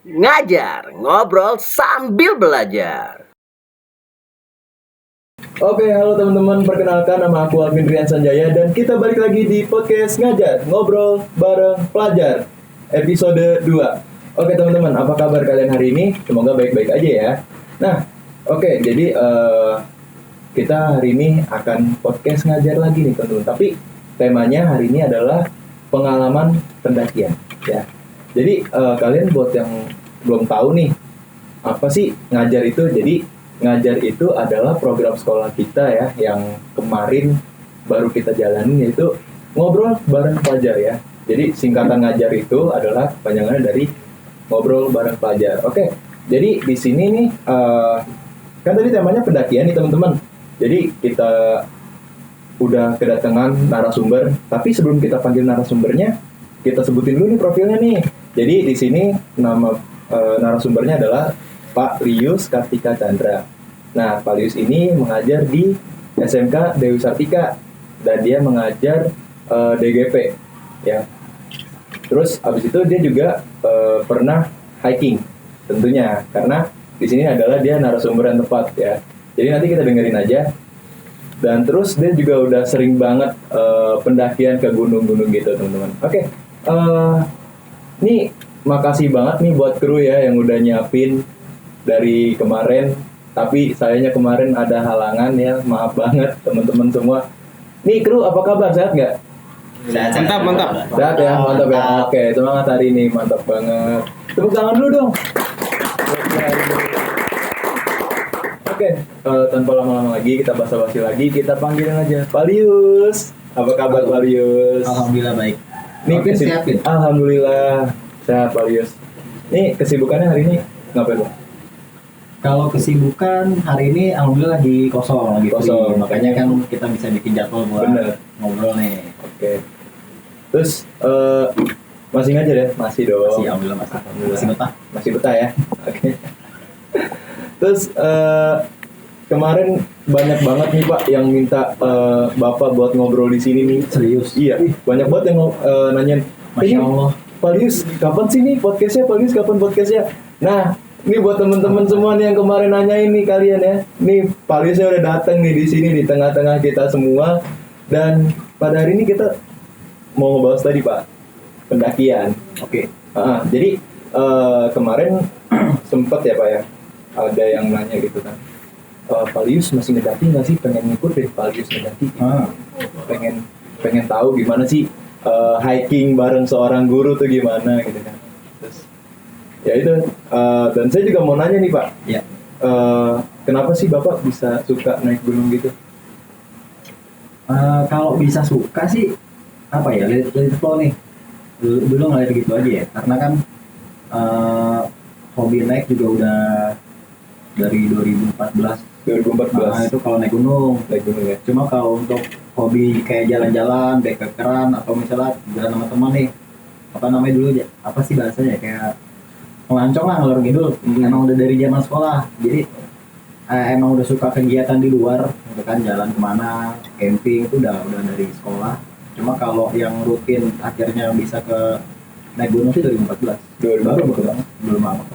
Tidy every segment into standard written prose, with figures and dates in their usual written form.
Ngajar, ngobrol sambil belajar. Oke, halo teman-teman, perkenalkan nama aku Alvin Rian Sanjaya dan kita balik lagi di podcast Ngajar, Ngobrol Bareng Pelajar, episode 2. Oke teman-teman, apa kabar kalian hari ini? Semoga baik-baik aja ya. Nah, oke, jadi kita hari ini akan podcast ngajar lagi nih teman-teman. Tapi temanya hari ini adalah pengalaman pendakian ya. Jadi kalian buat yang belum tahu nih, apa sih ngajar itu? Jadi ngajar itu adalah program sekolah kita ya, yang kemarin baru kita jalanin, yaitu ngobrol bareng pelajar ya. Jadi singkatan ngajar itu adalah kepanjangannya dari ngobrol bareng pelajar. Oke, jadi di sini nih kan tadi temanya pendakian nih teman-teman. Jadi kita udah kedatangan narasumber, tapi sebelum kita panggil narasumbernya, kita sebutin dulu nih profilnya nih. Jadi di sini nama narasumbernya adalah Pak Lius Kartika Chandra. Nah, Pak Lius ini mengajar di SMK Dewi Sartika dan dia mengajar DGP ya. Terus abis itu dia juga pernah hiking tentunya, karena di sini adalah dia narasumber yang tepat ya. Jadi nanti kita dengerin aja. Dan terus dia juga udah sering banget pendakian ke gunung-gunung gitu teman-teman. Oke, nih makasih banget nih buat kru ya yang udah nyiapin dari kemarin. Tapi sayangnya kemarin ada halangan ya, maaf banget teman-teman semua. Nih kru, apa kabar? Sehat nggak? Mantap. Sehat ya, mantap ya. Oke, semangat hari ini, mantap banget. Tepuk tangan dulu dong. Oke, tanpa lama-lama lagi, kita basa-basi lagi, kita panggilin aja Pak Lius. Apa kabar Pak Lius? Alhamdulillah baik. Nih siapin. Alhamdulillah sehat Pak Lius. Nih kesibukannya hari ini ngapain Pak? Kalau kesibukan hari ini alhamdulillah lagi kosong. Kosong. Free. Makanya kan kita bisa bikin jadwal buat ngobrol nih. Oke. Terus masih ngajar ya? Masih dong. Masih alhamdulillah masih betah. Masih betah ya. Oke. Terus kemarin banyak banget nih Pak yang minta Bapak buat ngobrol di sini nih. Serius? Iya. Banyak banget yang nanyain. Masya Allah. Pak Lius, kapan sih nih podcastnya? Pak Lius, kapan podcastnya? Nah, ini buat teman-teman semua nih yang kemarin nanyain nih kalian ya. Nih Pak Liusnya udah datang nih di sini di tengah-tengah kita semua. Dan pada hari ini kita mau ngebahas tadi Pak, pendakian. Oke. Jadi kemarin sempet ya Pak ya, ada yang nanya gitu kan. Pak Lius masih ngedaki nggak sih? Pengen ngikut deh Pak Lius ngedaki. Pengen tahu gimana sih hiking bareng seorang guru tuh gimana gitu kan. Terus ya itu dan saya juga mau nanya nih Pak. Ya. Kenapa sih Bapak bisa suka naik gunung gitu? Kalau bisa suka sih apa ya? Let it flow nih. Dulu ngalir gitu aja ya. Karena kan hobi naik juga udah dari 2014. Nah, itu kalau naik gunung Ya. Cuma kalau untuk hobi kayak jalan-jalan, backpackeran atau misalnya jalan sama teman nih, apa namanya dulu ya? Apa sih bahasanya kayak melancong lah ngalor ngidul. Emang udah dari zaman sekolah. Jadi emang udah suka kegiatan di luar, gitu kan, jalan kemana, camping itu udah dari sekolah. Cuma kalau yang rutin akhirnya bisa ke naik gunung sih 2014. Belum lama.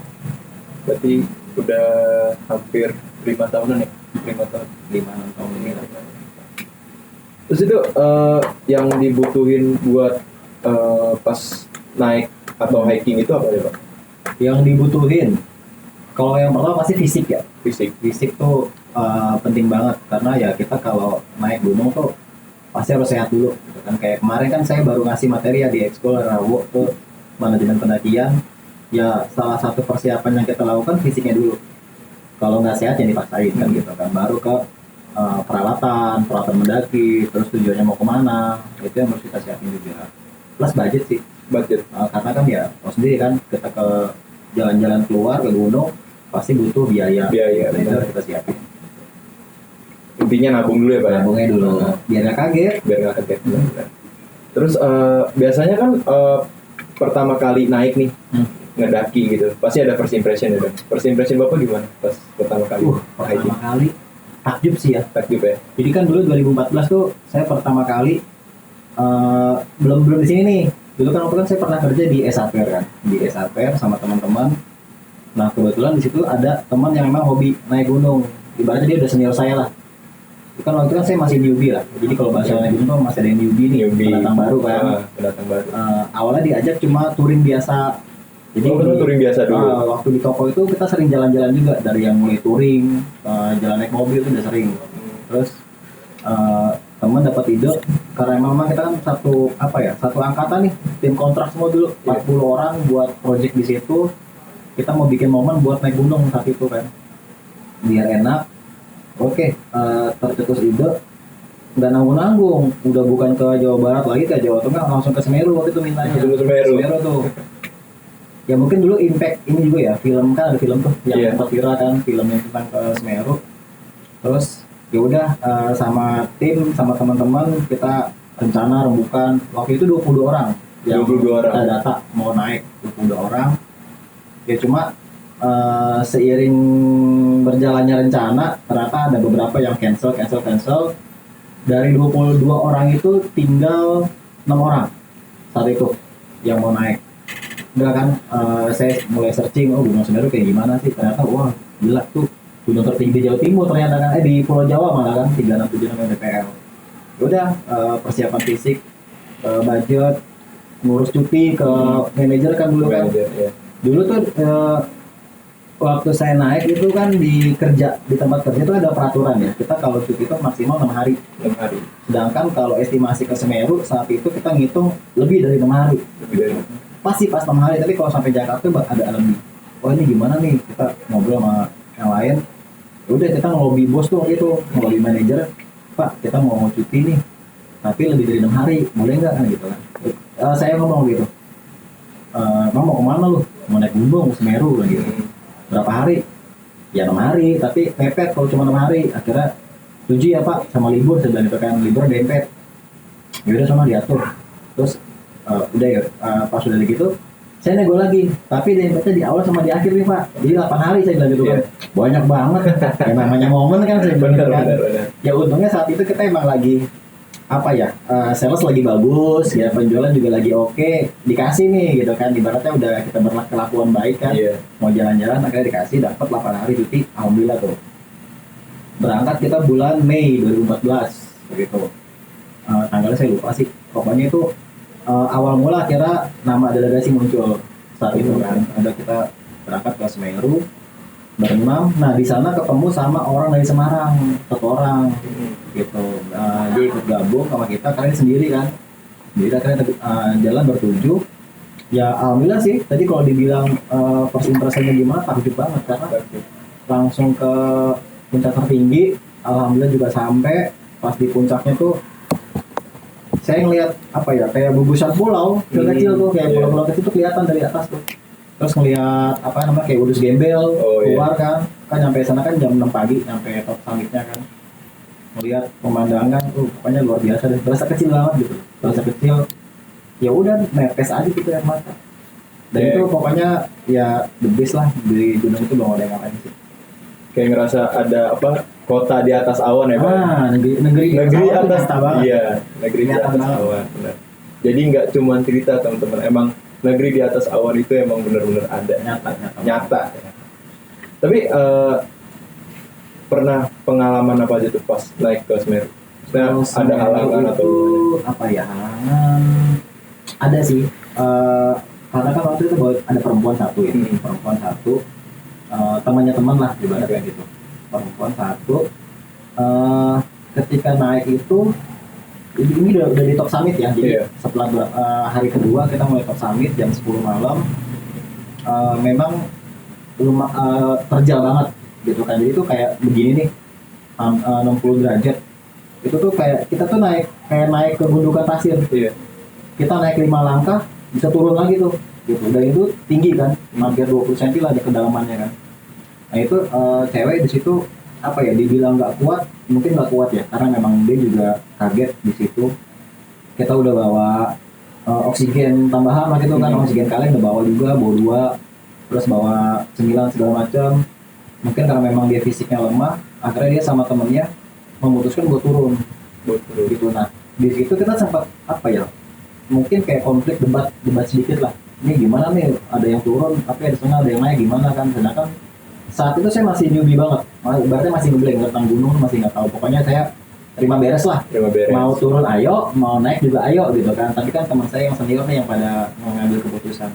Berarti udah hampir 5 tahunan ya? 5 tahun. 5-6 tahun ini lah. Terus itu yang dibutuhin buat pas naik atau hiking itu apa ya Pak? Yang dibutuhin, kalau yang pertama pasti fisik ya. Fisik tuh penting banget, karena ya kita kalau naik gunung tuh pasti harus sehat dulu gitu kan. Kayak kemarin kan saya baru ngasih materi ya di Expo Rawo tuh manajemen pendakian. Ya salah satu persiapan yang kita lakukan fisiknya dulu. Kalau nggak sehat ya dipaksain kan gitu kan. Baru ke peralatan mendaki, terus tujuannya mau kemana, itu yang harus kita siapin juga. Plus budget sih. Karena kan ya tahu sendiri kan, kita ke jalan-jalan keluar ke gunung pasti butuh biaya. Nah, itu harus kita siapin. Intinya nabung dulu ya Pak? Nabungnya dulu, biar nggak kaget. Terus biasanya kan pertama kali naik nih, ngedaki gitu, pasti ada first impression ya. First impression Bapak gimana pas pertama kali? Pertama kali takjub sih ya. Jadi kan dulu 2014 tuh saya pertama kali belum di sini nih. Dulu kan waktu kan saya pernah kerja di SAPR kan, di SAPR sama teman-teman Nah kebetulan di situ ada teman yang memang hobi naik gunung, ibaratnya dia udah senior saya lah. Itu kan waktu itu kan saya masih newbie lah, jadi kalau bahasa naik gunung tuh masih ada yang newbie nih, pendatang baru kan. Pendatang baru. Awalnya diajak cuma touring biasa. Jadi touring biasa dulu. Waktu di toko itu kita sering jalan-jalan juga, dari yang mulai touring, jalan naik mobil itu udah sering. Terus teman dapat ide karena memang kita kan satu angkatan nih, tim kontrak semua dulu 40 orang buat project di situ. Kita mau bikin momen buat naik gunung saat itu kan, biar enak. Oke, tercetus ide, nggak nanggung-nanggung, udah bukan ke Jawa Barat lagi, ke Jawa Tengah, langsung ke Semeru waktu itu mintanya. Semeru tuh. Ya mungkin dulu impact ini juga ya, film kan ada film tuh yang sempat viral kan, film yang tentang ke Semeru. Terus ya udah sama tim, sama teman-teman kita rencana rembukan. Waktu itu 22 orang yang 22 orang. Kita data mau naik 22 orang. Ya cuma seiring berjalannya rencana ternyata ada beberapa yang cancel. Dari 22 orang itu tinggal 6 orang saat itu yang mau naik. Udah kan saya mulai searching, Gunung Semeru kayak gimana sih, ternyata wah gila tuh gunung tertinggi di Jawa Timur ternyata kan, di Pulau Jawa malah kan 367 mdpl. Udah persiapan fisik, budget, ngurus cuti ke manajer kan dulu kan. Dulu tuh waktu saya naik itu kan di tempat kerja itu ada peraturan ya, kita kalau cuti itu maksimal 6 hari. Sedangkan kalau estimasi ke Semeru saat itu kita ngitung lebih dari 6 hari. Pasti pas 6 hari, tapi kalau sampai Jakarta ada lebih. Oh ini gimana nih, kita ngobrol sama yang lain. Udah kita ngelobi bos tuh gitu, ngelobi manajer, Pak kita mau cuti nih, tapi lebih dari 6 hari, boleh nggak kan gitu kan. Saya ngomong gitu, Bang mau kemana lu? Mau naik gunung Semeru lah gitu. Berapa hari? Ya 6 hari, tapi mepet kalau cuma 6 hari. Akhirnya 7 ya Pak, sama libur, saya bilang gitu kan, libur dempet. Ya udah sama diatur. Terus udah ya, pas udah gitu, saya nego lagi, tapi dempetnya di awal sama di akhir nih Pak. Jadi 8 hari saya bilang gitu kan. Banyak banget. Ya namanya momen kan saya bilang gitu kan. Ya untungnya saat itu kita emang lagi sales lagi bagus ya, penjualan juga lagi oke, dikasih nih gitu kan, ibaratnya udah kita berkelakuan baik kan, mau jalan-jalan akhirnya dikasih, dapat 8 hari cuti, alhamdulillah tuh. Berangkat kita bulan Mei 2014 begitu, tanggalnya saya lupa sih, pokoknya itu awal mula akhirnya nama delegasi muncul saat itu kan, ada kita berangkat ke Semeru berenam. Nah di sana ketemu sama orang dari Semarang, satu orang gitu. Dia ikut gabung sama kita, karena sendiri kan. Jadi akhirnya jalan bertujuh. Ya alhamdulillah sih. Tadi kalau dibilang first impressionnya gimana, takjub banget karena langsung ke puncak tertinggi. Alhamdulillah juga sampai. Pas di puncaknya tuh saya ngelihat kayak gugusan pulau kecil tuh, kayak pulau-pulau kecil tuh kelihatan dari atas tuh. Terus ngelihat kayak Udus Gembel keluar kan nyampe sana kan jam 6 pagi, nyampe top summitnya kan, ngelihat pemandangan pokoknya luar biasa deh, berasa kecil banget gitu, berasa kecil. Ya udah netes aja gitu ya mata. Dan itu pokoknya ya the best lah di gunung itu, belum ada yang ngapain sih. Kayak ngerasa ada kota di atas awan ya Pak. Negeri atas banget. Iya, negeri di atas awan. Benar. Jadi nggak cuma cerita teman-teman, emang negeri di atas awan itu emang benar-benar ada, nyata. Tapi pernah pengalaman apa aja tuh pas naik ke Semeru? Ada halangan atau halangan? Ada sih, karena kan waktu itu ada perempuan satu ya, temannya teman lah ibaratnya gitu, perempuan satu. Ketika naik itu ini udah di top summit ya, jadi setelah hari kedua kita mulai top summit jam 10 malam. Memang terjal banget gitu kan, jadi itu kayak begini nih, 60 derajat. Itu tuh kayak kita tuh naik ke gundukan pasir. Kita naik 5 langkah bisa turun lagi tuh gitu, dan itu tinggi kan, hampir 20 cm lah ada kedalamannya kan. Nah itu cewek di situ dibilang nggak kuat, mungkin nggak kuat ya, karena memang dia juga kaget di situ. Kita udah bawa oksigen tambahan lah gitu kan, oksigen kalian udah bawa juga, bawa 2, terus bawa cemilan segala macam. Mungkin karena memang dia fisiknya lemah, akhirnya dia sama temennya memutuskan buat turun gitu. Nah di situ kita sempat mungkin kayak konflik debat sedikit lah ini gimana nih, ada yang turun tapi ada setengah, ada yang naik gimana kan. Sedangkan saat itu saya masih newbie banget, berarti masih ngeblank tentang gunung, masih nggak tahu. Pokoknya saya terima beres lah, mau turun ayo, mau naik juga ayo gitu kan. Tapi kan teman saya yang senior nih yang pada mengambil keputusan,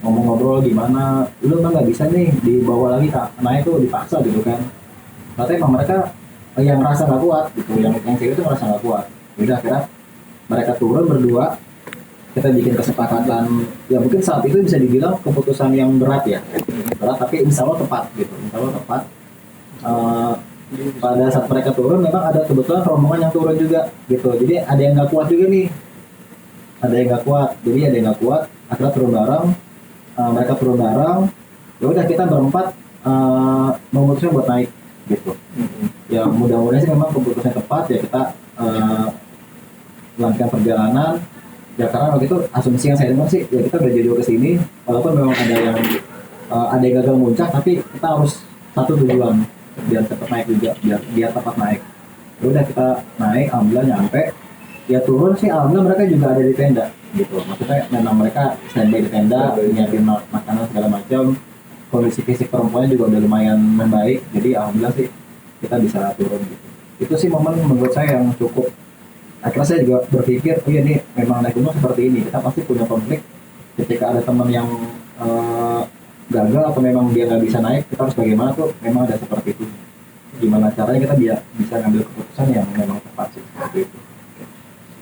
ngomong-ngobrol gimana, lu nggak bisa nih dibawa lagi kak, naik tuh dipaksa gitu kan. Ternyata emang mereka yang merasa nggak kuat gitu, yang cewek itu merasa nggak kuat. Udah akhirnya mereka turun berdua, kita bikin kesepakatan. Ya mungkin saat itu bisa dibilang keputusan yang berat ya, berat tapi insya Allah tepat gitu, insya Allah tepat. Pada saat mereka turun memang ada kebetulan rombongan yang turun juga gitu, jadi ada yang nggak kuat juga nih, ada yang nggak kuat, jadi ada yang nggak kuat akhirnya turun bareng. Mereka turun bareng, ya udah kita berempat memutuskan buat naik gitu. Ya mudah-mudahan sih memang keputusannya tepat ya, kita melanjutkan perjalanan. Ya karena waktu itu asumsi yang saya dengar sih ya kita udah jauh ke sini, walaupun memang ada yang gagal muncak, tapi kita harus satu tujuan biar cepat naik juga, biar tepat naik. Ya udah kita naik, alhamdulillah nyampe. Ya turun sih alhamdulillah mereka juga ada di tenda gitu, maksudnya memang mereka standby di tenda, nyiapin makanan segala macam. Kondisi fisik perempuannya juga udah lumayan membaik, jadi alhamdulillah sih kita bisa turun gitu. Itu sih momen menurut saya yang cukup. Akhirnya saya juga berpikir, oh iya nih memang naik gunung seperti ini, kita pasti punya konflik. Ketika ada teman yang gagal atau memang dia nggak bisa naik, kita harus bagaimana tuh, memang ada seperti itu. Gimana caranya kita bisa ngambil keputusan yang memang tepat sih, seperti itu.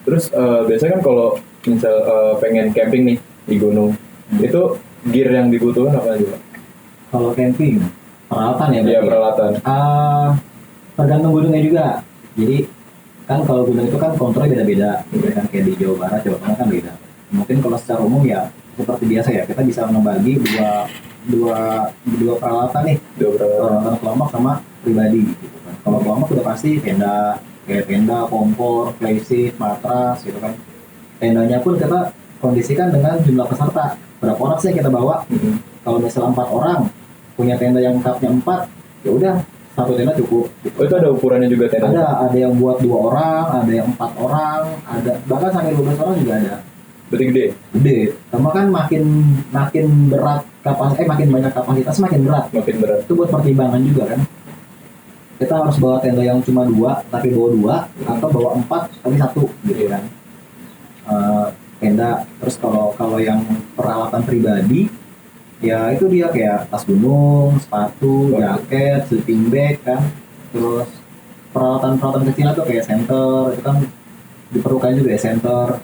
Terus biasanya kan kalau misal pengen camping nih di gunung, itu gear yang dibutuhin apa aja Pak? Kalau camping, peralatan ya? Iya peralatan. Tergantung gunungnya juga. Jadi kan kalau gunung itu kan kontrolnya beda-beda, kan kayak di Jawa Barat, Jawa Tengah kan beda. Mungkin kalau secara umum ya seperti biasa ya, kita bisa ngebagi dua peralatan nih, peralatan kelompok sama pribadi gitu kan. Kalau kelompok udah pasti tenda, kayak tenda, kompor, playseat, matras gitu kan. Tendanya pun kita kondisikan dengan jumlah peserta, berapa orang sih yang kita bawa. Kalau misalnya 4 orang punya tenda yang kapnya 4, ya udah satu tenda cukup. Oh itu ada ukurannya juga tenda? Ada yang buat 2 orang, ada yang 4 orang, ada bahkan sampai 12 orang juga ada. Berarti gede? Gede. Sama kan makin berat makin banyak kapasitas makin berat. Makin berat. Itu buat pertimbangan juga kan. Kita harus bawa tenda yang cuma 2 tapi bawa 2 atau bawa 4 tapi 1 gitu kan. Tenda. Terus kalau yang peralatan pribadi ya itu dia kayak tas gunung, sepatu, jaket, sleeping bag kan. Terus peralatan kecil tuh kayak senter, itu kan diperlukan juga ya, senter,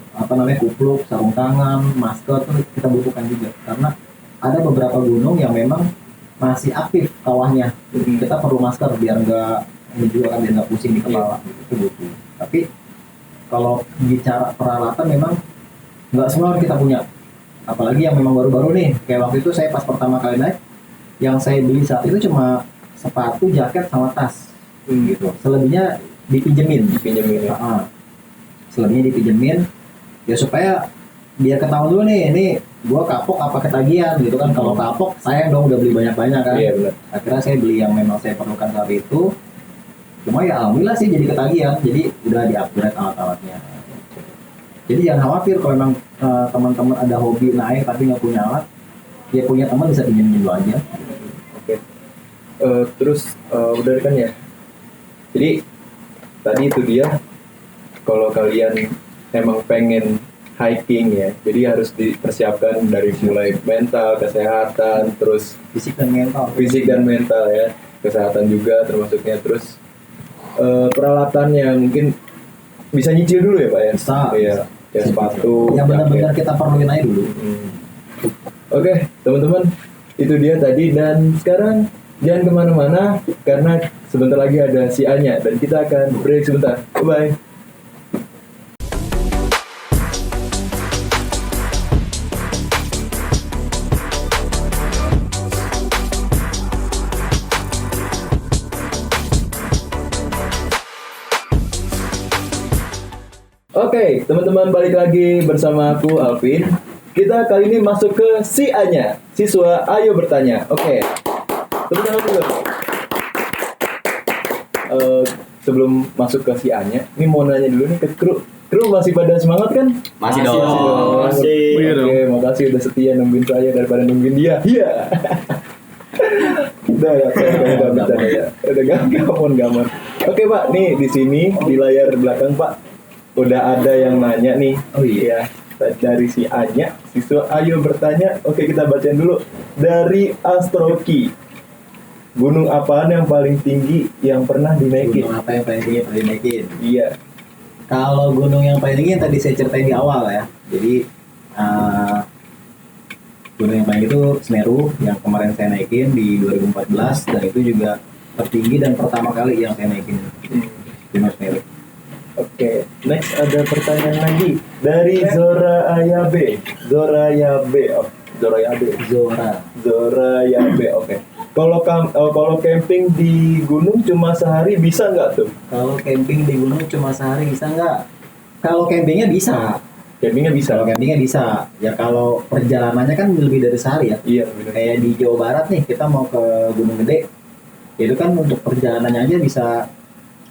kupluk, sarung tangan, masker tuh kita butuhkan juga. Karena ada beberapa gunung yang memang masih aktif kawahnya. Kita perlu masker biar biar nggak pusing di kepala. Itu butuh. Tapi kalau bicara peralatan memang nggak semua kita punya. Apalagi yang memang baru-baru nih, kayak waktu itu saya pas pertama kali naik, yang saya beli saat itu cuma sepatu, jaket, sama tas gitu. Selebihnya dipinjemin ya. Selebihnya dipinjemin ya supaya biar ketahuan dulu nih, ini gua kapok apa ketagihan gitu kan. Kalau kapok sayang dong, udah beli banyak-banyak kan. Iya benar. Akhirnya saya beli yang memang saya perlukan saat itu. Cuma ya alhamdulillah sih jadi ketagihan, jadi udah di-upgrade alat-alatnya. Jadi jangan khawatir kalau memang teman-teman ada hobi naik tapi nggak punya alat, ya punya teman bisa pinjemin dulu aja. Oke. Terus udah kan ya. Jadi tadi itu dia, kalau kalian emang pengen hiking ya, jadi harus dipersiapkan dari mulai mental, kesehatan, terus Fisik dan mental ya, kesehatan juga termasuknya. Terus peralatan yang mungkin bisa nyicil dulu ya Pak ya. Bisa. Ya sepatu yang benar-benar kita perluin aja dulu. Oke, teman-teman, itu dia tadi. Dan sekarang jangan kemana-mana karena sebentar lagi ada si Anya dan kita akan break sebentar. Bye. Oke, teman-teman, balik lagi bersama aku Alvin. Kita kali ini masuk ke si Anya, siswa Ayo Bertanya. Oke, tepuk tangan dulu. Sebelum masuk ke si Anya, ini mau nanya dulu nih ke kru. Kru masih pada semangat kan? Masih Masih dong. dong. Masih. Oke, makasih udah setia nungguin saya daripada nungguin dia. Iya. Udah ya, udah bercanda ya. Udah gamon. Oke Pak, nih di sini di layar belakang Pak udah ada yang nanya nih. Oh iya. Dari si Anya, siswa Ayo bertanya. Oke, kita bacain dulu dari Astroki. Gunung apaan yang paling tinggi yang pernah dinaikin? Gunung apa yang paling tinggi pernah dinaikin? Iya. Kalau gunung yang paling tinggi yang tadi saya ceritain di awal ya. Jadi gunung yang paling itu Semeru yang kemarin saya naikin di 2014 dan itu juga tertinggi dan pertama kali yang saya naikin Gunung Semeru. Oke, next ada pertanyaan lagi dari Zora Ayabe. Zora Yabe. Oke. Kalau camping di gunung cuma sehari bisa nggak tuh? Kalau camping di gunung cuma sehari bisa nggak? Kalau campingnya bisa. Campingnya bisa. Kalau campingnya bisa. Ya kalau perjalanannya kan lebih dari sehari ya. Iya, benar. Kayak di Jawa Barat nih kita mau ke Gunung Gede. Itu kan untuk perjalanannya aja bisa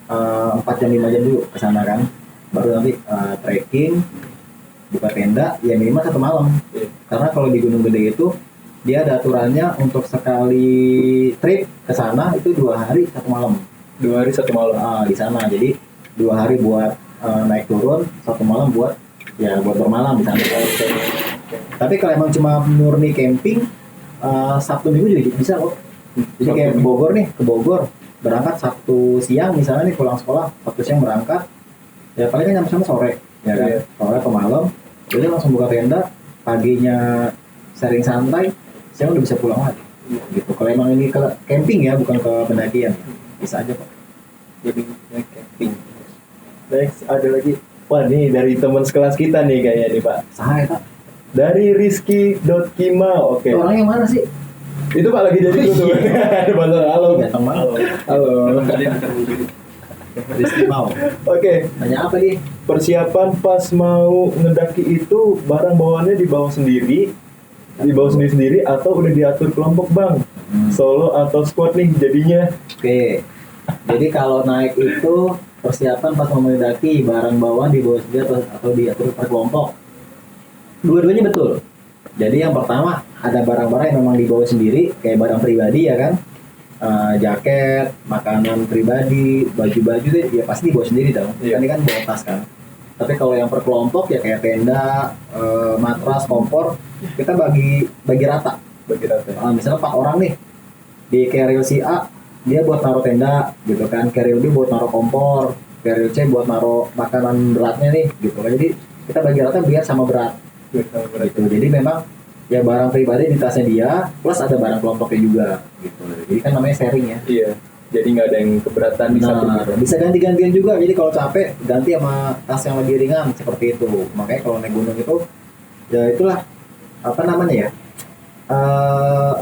4 jam 5 jam dulu ke sana kan. Baru nanti trekking, buka tenda, ya minimal 1 malam. Iya. Karena kalau di Gunung Gede itu dia ada aturannya untuk sekali trip ke sana itu 2 hari 1 malam. 2 hari 1 malam. Di sana. Jadi 2 hari buat naik turun, 1 malam buat bermalam di sana. Tapi kalau emang cuma murni camping, Sabtu Minggu juga bisa kok. Jadi kayak ke Bogor nih, ke Bogor berangkat Sabtu siang misalnya nih pulang sekolah, Sabtu siang berangkat, ya paling kan nyampe sana sore, ya kan, Iya. sore atau malam, jadi langsung buka tenda, paginya sharing santai, siang udah bisa pulang lagi, gitu. Kalau emang ini ke camping ya, bukan ke pendakian, bisa aja kok. Jadi naik camping. Next ada lagi. Wah, nih dari teman sekelas kita nih kayaknya nih Pak. Sahai Pak. Dari Rizky.Kimau. Oke. Orang yang mana sih? Itu Pak lagi jadi tuh. Ada bantuan. Halo. Ganteng banget. Halo. Rizky mau. Oke. Nanya apa nih? Persiapan pas mau ngedaki itu barang bawaannya dibawa sendiri, sendiri atau udah diatur kelompok Bang? Solo atau squad nih jadinya? Oke. Jadi kalau naik itu persiapan pas mau mendaki barang bawaan dibawa sendiri atau diatur per kelompok. Dua-duanya betul. Jadi yang pertama ada barang-barang yang memang dibawa sendiri kayak barang pribadi ya kan. Jaket, makanan pribadi, baju-baju deh ya pasti dibawa sendiri dong. Iya. Ini kan bawa tas kan. Tapi kalau yang per kelompok ya kayak tenda, matras, kompor kita bagi rata. Bagi rata. Misalnya 4 orang nih di carrier si A dia buat naruh tenda gitu kan, carrier B buat naruh kompor, carrier C buat naruh makanan beratnya nih gitu kan. Jadi kita bagi rata biar sama berat gitu. Jadi memang ya barang pribadi di tasnya dia plus ada barang kelompoknya juga gitu. Jadi kan namanya sharing ya. Iya. Jadi nggak ada yang keberatan di satu. Nah, bisa ganti-gantian juga. Jadi kalau capek ganti sama tas yang lebih ringan seperti itu. Makanya kalau naik gunung itu ya itulah apa namanya ya,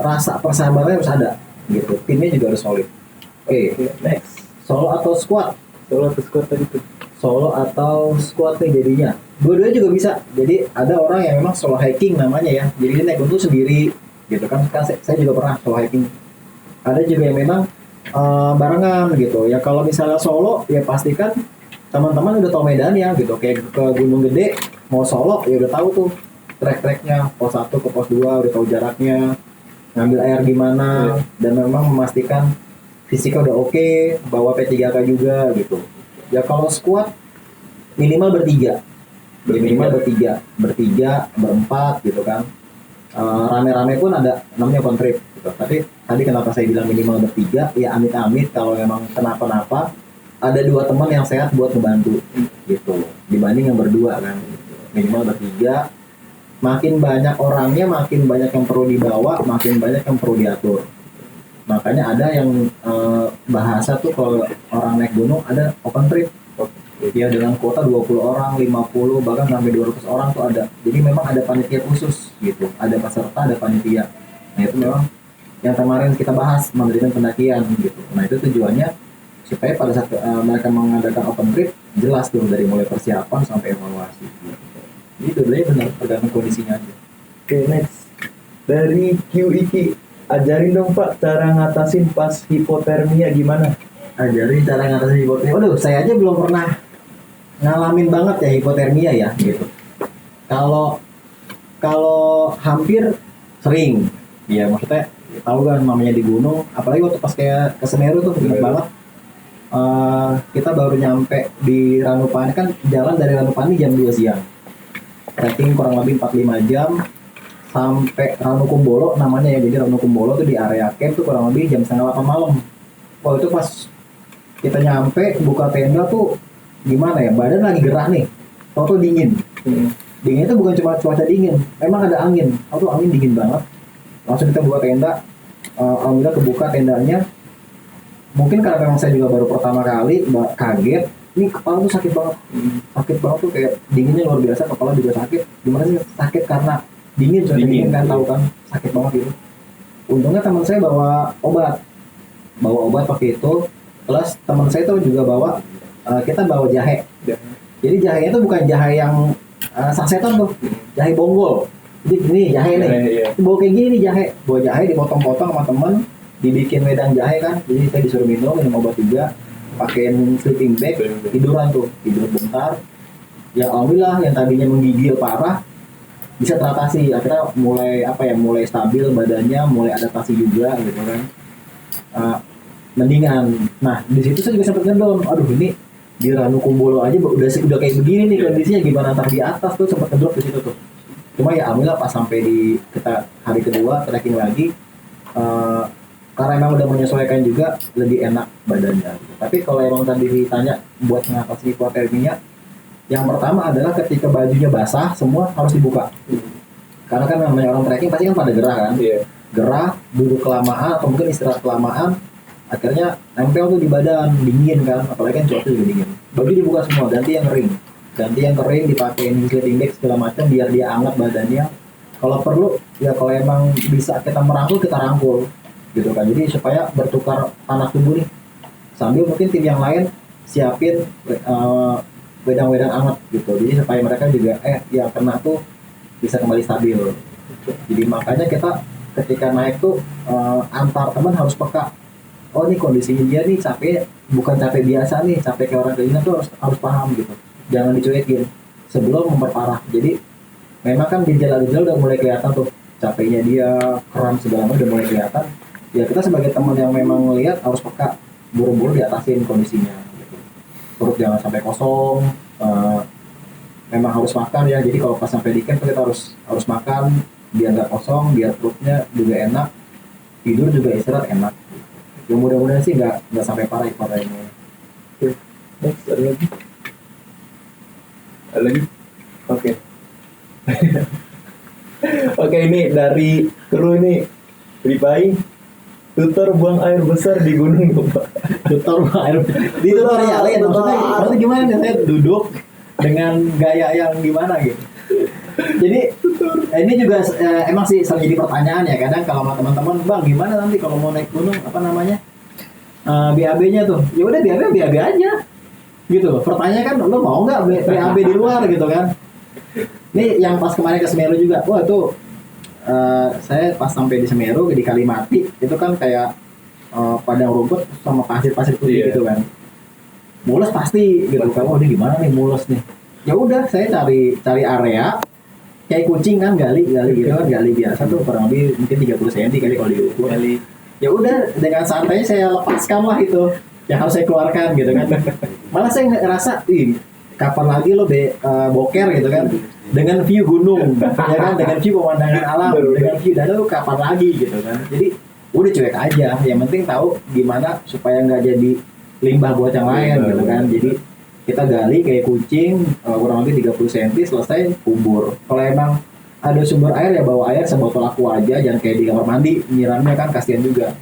rasa persahabatannya harus ada gitu. Timnya juga harus solid. Oke. Next. Solo atau squad? Solo atau squad tadi tuh? Solo atau squad nih jadinya. Dua-duanya juga bisa. Jadi ada orang yang memang solo hiking namanya ya. Jadi dia naik gunung sendiri gitu kan. Saya juga pernah solo hiking. Ada juga yang memang barengan gitu. Ya kalau misalnya solo ya pastikan teman-teman udah tahu medannya gitu. Kayak ke Gunung Gede mau solo ya udah tahu tuh trek-treknya pos 1 ke pos 2 udah tahu jaraknya, ngambil air gimana dan memang memastikan fisiknya udah oke, bawa P3K juga gitu. Ya kalau squad minimal bertiga, berempat gitu kan. Rame-rame pun ada namanya kontrip gitu. Tapi tadi kenapa saya bilang minimal bertiga? Ya amit-amit kalau memang kenapa-napa ada 2 teman yang sehat buat ngebantu gitu. Dibanding yang berdua kan. Minimal bertiga. Makin banyak orangnya, makin banyak yang perlu dibawa, makin banyak yang perlu diatur. Makanya ada yang bahasa tuh kalau orang naik gunung ada open trip. Ya dengan kuota 20 orang, 50, bahkan sampai 200 orang tuh ada. Jadi memang ada panitia khusus gitu. Ada peserta, ada panitia. Nah itu memang yang kemarin kita bahas mendirikan pendakian gitu. Nah itu tujuannya supaya pada saat mereka mengadakan open trip jelas tuh dari mulai persiapan sampai evaluasi. Jadi dua-duanya benar tergantung kondisinya aja. Oke, next. Dari QIK, ajarin dong Pak cara ngatasin pas hipotermia gimana? Ajarin cara ngatasin hipotermia. Waduh, saya aja belum pernah ngalamin banget ya hipotermia ya gitu. Kalau kalau hampir sering, ya maksudnya tahu kan namanya di gunung, apalagi waktu pas kayak ke Semeru tuh ingat banget. Kita baru nyampe di Ranupani, kan jalan dari Ranupani jam 2 siang, trekking kurang lebih 45 jam sampai Ranukumbolo namanya ya. Jadi Ranukumbolo tuh di area camp tuh kurang lebih jam setengah 8 malam. Wah itu pas kita nyampe buka tenda tuh gimana ya, badan lagi gerah nih, tau tuh dingin. Dingin itu bukan cuma cuaca dingin, memang ada angin, tau tuh angin dingin banget. Langsung kita buka tenda, alhamdulillah kebuka tendanya. Mungkin karena memang saya juga baru pertama kali, kaget. Ini kepala tuh sakit banget, sakit banget tuh kayak dinginnya luar biasa, kepala juga sakit. Gimana sih sakit karena dingin, cuaca dingin kan, tahu kan, sakit banget gitu. Untungnya teman saya bawa obat waktu itu. Plus teman saya tuh juga kita bawa jahe. Jadi jahenya itu bukan jahe yang sasetan tuh, jahe bonggol. Jadi ini jahe nih, bawa kayak gini nih jahe, bawa jahe dipotong-potong sama temen, dibikin wedang jahe kan. Jadi saya disuruh minum obat juga, pakein sleeping bag, tiduran tuh, tidur bentar. Ya alhamdulillah yang tadinya menggigil parah bisa teratasi, akhirnya mulai stabil badannya, mulai adaptasi juga gitu kan. Mendingan. Nah di situ saya juga sempat ngedon, aduh ini di Ranukumbolo aja udah kayak begini nih kondisinya, gimana ntar di atas tuh, sempat ngedrop di situ tuh. Cuma ya alhamdulillah pas sampai di kita hari kedua trekking lagi, karena emang udah menyesuaikan juga, lebih enak badannya. Tapi kalau emang tadi ditanya buat mengatasi hipotermia, yang pertama adalah ketika bajunya basah semua harus dibuka. Karena kan namanya orang trekking pasti kan pada gerah kan, gerah, duduk kelamaan atau mungkin istirahat kelamaan, akhirnya nempel tuh di badan, dingin kan, apalagi kan cuaca juga dingin. Baju dibuka semua, ganti yang kering dipakein sleeping bag segala macam biar dia hangat badannya. Kalau perlu ya, kalau emang bisa kita merangkul, kita rangkul gitu kan, jadi supaya bertukar panas tubuh nih, sambil mungkin tim yang lain siapin wedang-wedang hangat gitu, jadi supaya mereka juga yang kena tuh bisa kembali stabil. Jadi makanya kita ketika naik tuh antar teman harus peka. Oh nih kondisinya dia nih capek, bukan capek biasa nih, capek kayak orang keinginan tuh harus paham gitu. Jangan dicuekin sebelum memperparah. Jadi memang kan gejala-gejala udah mulai kelihatan tuh, capeknya dia, kram segala macam udah mulai kelihatan. Ya kita sebagai teman yang memang ngelihat harus peka, buru-buru diatasin kondisinya. Gitu. Perut jangan sampai kosong. Memang harus makan ya. Jadi kalau pas sampai di camp kita harus makan biar nggak kosong, biar perutnya juga enak, tidur juga istirahat enak. Ya mudah-mudahan sih nggak sampai parah ini. Next, ada lagi? Oke. Oke, ini dari kru ini, Ripai, tutor buang air besar di gunung. Tutor buang air di tutorialin, maksudnya gimana nih, saya duduk dengan gaya yang gimana gitu. Jadi ini juga emang sih sering jadi pertanyaan ya kadang kalau sama teman-teman, bang gimana nanti kalau mau naik gunung apa namanya BAB-nya tuh. Ya udah BAB aja gitu loh. Pertanyaan kan lo mau nggak BAB di luar gitu kan. Ini yang pas kemarin ke Semeru juga, wah itu saya pas sampai di Semeru di Kalimati itu kan kayak padang rumput sama pasir putih gitu kan. Mules pasti gitu kan. Oh ini gimana nih mules nih. Ya udah saya cari area kayak kucing kan, gali gitu kan, gali biasa tuh kurang lebih mungkin 30 cm kali kalau diukur. Ya udah dengan santainya saya lepaskan lah itu yang harus saya keluarkan gitu kan. Malah saya ngerasa kapan lagi lo boker gitu kan, dengan view gunung ya kan, dengan view pemandangan alam, dengan view danau lo kapan lagi gitu kan. Jadi udah cuek aja, yang penting tahu gimana supaya nggak jadi limbah buat yang lain gitu kan. Jadi kita gali kayak kucing kurang lebih 30 cm, selesai kubur. Kalau emang ada sumber air ya bawa air sebotol aqua aja, jangan kayak di kamar mandi nyiramnya kan kasihan juga.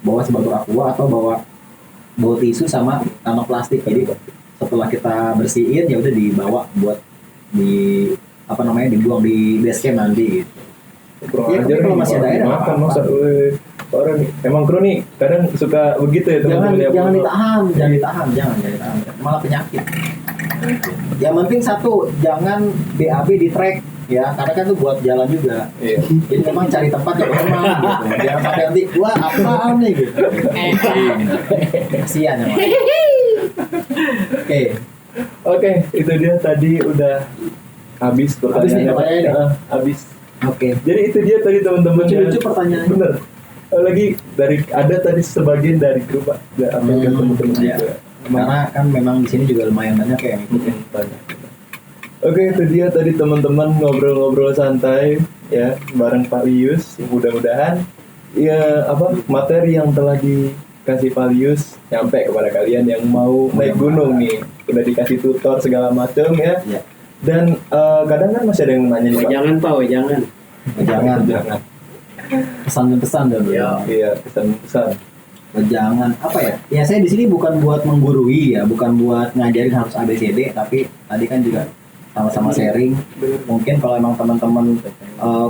Bawa sebotol aqua atau bawa tisu sama kantong plastik. Jadi setelah kita bersihin ya udah dibawa buat dibuang di base camp nanti gitu. Ya, kalau masih ada air makan masa orang nih. Emang kru nih kadang suka begitu ya teman-teman. Jangan ditahan, malah penyakit. Yang penting satu, jangan BAB di trek ya, karena kan itu buat jalan juga. Jadi memang cari tempat yang aman gitu. Jangan sampai nanti wah apaan nih gitu. Kasihan ya. Oke. Oke, itu dia tadi udah habis Habis nih pertanyaannya. pertanyaannya. Habis. Oke. Jadi itu dia tadi teman-teman. Lucu-lucu pertanyaannya. Bener. Lagi dari ada tadi sebagian dari grup Pak. Ada apa yang teman-teman iya. juga. Karena kan memang di sini juga lumayan banyak ya yang ngikutin. Banyak. Oke, itu dia tadi teman-teman ngobrol-ngobrol santai ya bareng Pak Lius. Mudah-mudahan ya materi yang telah dikasih Pak Lius nyampe kepada kalian yang mau naik gunung nih. Udah dikasih tutor segala macam ya. Iya. Dan kadang kan masih ada yang nanya nih Pak. Jangan Pak, jangan. Jangan. Pesan dan pesan dan Iya, pesan-pesan. jangan apa ya? Ya saya di sini bukan buat menggurui ya, bukan buat ngajarin harus ABCD, tapi tadi kan juga sama-sama sharing. Mungkin kalau emang teman-teman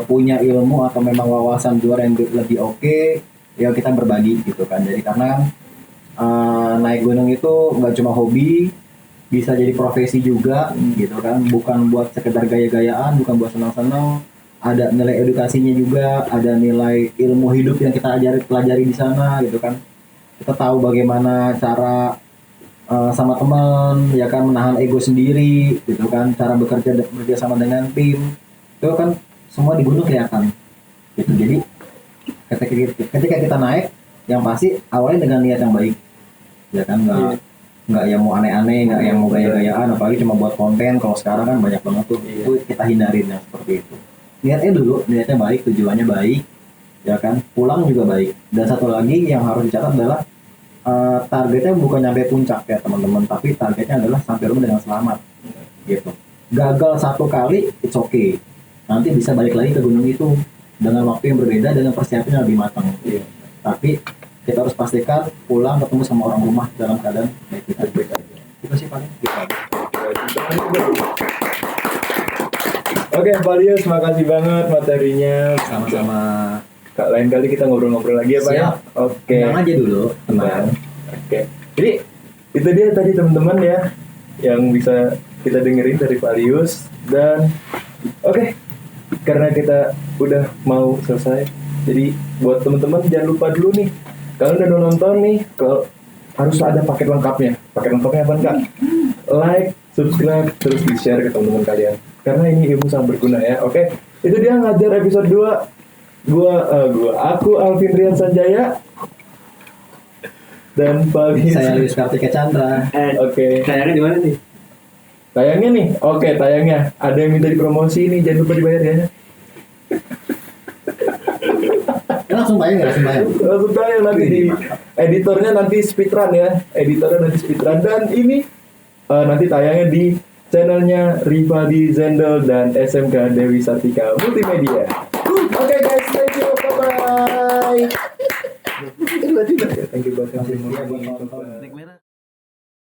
punya ilmu atau memang wawasan luar yang lebih oke, ya kita berbagi gitu kan. Jadi karena naik gunung itu nggak cuma hobi, bisa jadi profesi juga gitu kan. Bukan buat sekedar gaya-gayaan, bukan buat senang-senang. Ada nilai edukasinya juga, ada nilai ilmu hidup yang kita pelajari di sana gitu kan. Kita tahu bagaimana cara sama teman, ya kan, menahan ego sendiri gitu kan, cara bekerja sama dengan tim, itu kan semua di gunung kelihatan gitu. Jadi ketika kita naik, yang pasti awalnya dengan niat yang baik, ya kan, nggak yang mau aneh-aneh, nggak yang mau gaya-gayaan, apalagi cuma buat konten. Kalau sekarang kan banyak banget tuh, itu kita hindarin yang seperti itu. Niatnya baik, tujuannya baik, ya kan, pulang juga baik. Dan satu lagi yang harus dicatat adalah targetnya bukan nyampe puncak ya teman-teman, tapi targetnya adalah sampai rumah dengan selamat gitu. Gagal satu kali it's okay, nanti bisa balik lagi ke gunung itu dengan waktu yang berbeda, dengan persiapan yang lebih matang. Tapi kita harus pastikan pulang ketemu sama orang rumah dalam keadaan baik-baik aja. Itu sih paling gitu aja. Oke, Pak Lius, makasih banget materinya. Sama-sama. Kak, lain kali kita ngobrol-ngobrol lagi ya Pak ya. Siap. Oke. Tenang aja dulu, tenang. Oke. Jadi itu dia tadi teman-teman ya yang bisa kita dengerin dari Pak Lius. Dan oke, karena kita udah mau selesai, jadi buat teman-teman jangan lupa dulu nih, kalau udah nonton nih, kalau harus ada paket lengkapnya. Paket lengkapnya apa enggak? Like, subscribe, terus di-share ke teman-teman kalian. Karena ini ilmu sangat berguna ya. Oke, itu dia ngajar episode 2. Aku Alvin Rian Sanjaya dan Pak Lius. Saya Lius Kartika Chandra. Oke. Tayangnya di mana nih? Tayangnya nih. Oke, tayangnya. Ada yang minta dipromosi nih, jangan lupa dibayar ya. Langsung tayang ya, langsung tayang. Langsung tayang nanti di editornya nanti speedrun ya. Editornya nanti speedrun dan ini nanti tayangnya di channelnya Rifadi Zendel dan SMK Dewi Sartika Multimedia. Oke guys, thank you, bye bye. Thank you buat yang Masih setia buat nonton. Merah.